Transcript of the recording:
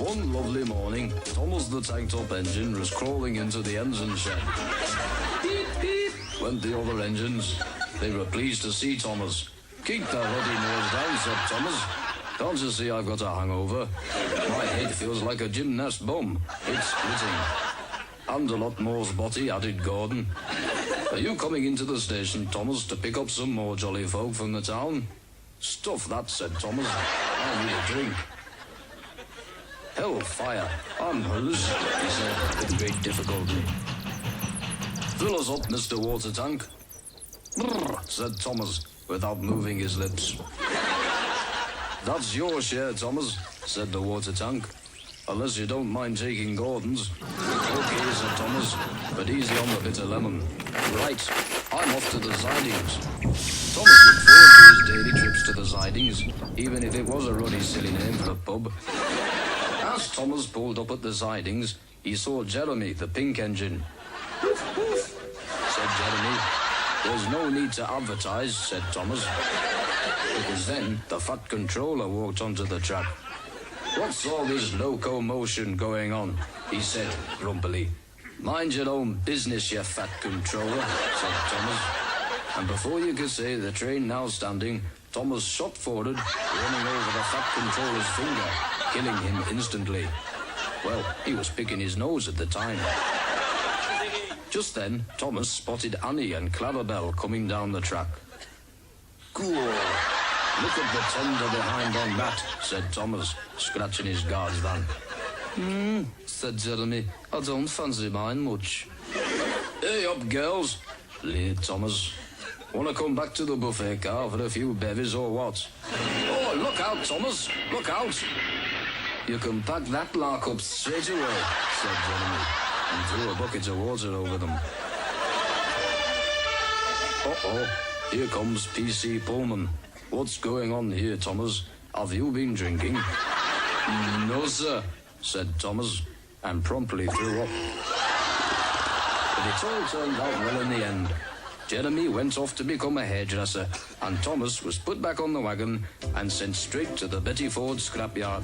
One lovely morning, Thomas the tank-top engine was crawling into the engine shed. Beep, beep, went the other engines. They were pleased to see Thomas. Keep that ruddy nose down, said Thomas. Can't you see I've got a hangover? My head feels like a gymnast bum. It's splitting. And a lot more's body, added Gordon. Are you coming into the station, Thomas, to pick up some more jolly folk from the town? Stuff that, said Thomas. I need a drink. Hellfire, I'm hers, he said with great difficulty. Fill us up, Mr. Water Tank. Brrr, said Thomas, without moving his lips. That's your share, Thomas, said the water tank. Unless you don't mind taking Gordon's. Okay, said Thomas, but easy on the bitter lemon. Right, I'm off to the sidings. Thomas looked forward to his daily trips to the sidings, even if it was a ruddy, silly name for a pub. As Thomas pulled up at the sidings, he saw Jeremy, the pink engine. Woof, woof, said Jeremy. There's no need to advertise, said Thomas. It was then the fat controller walked onto the track. What's all this locomotion going on? He said grumpily. Mind your own business, you fat controller, said Thomas. And before you could say the train now standing, Thomas shot forward, running over the fat controller's finger, killing him instantly. Well, he was picking his nose at the time. Just then, Thomas spotted Annie and Clarabelle coming down the track. Cool. Look at the tender behind on that, said Thomas, scratching his guard's van. Said Jeremy. I don't fancy mine much. Hey up, girls, leered Thomas. Want to come back to the buffet car for a few bevies or what? Oh, look out, Thomas, look out. You can pack that lark up straight away, said Jeremy, and threw a bucket of water over them. Uh-oh, here comes P.C. Pullman. What's going on here, Thomas? Have you been drinking? No, sir, said Thomas, and promptly threw up. But it all turned out well in the end. Jeremy went off to become a hairdresser, and Thomas was put back on the wagon and sent straight to the Betty Ford scrapyard.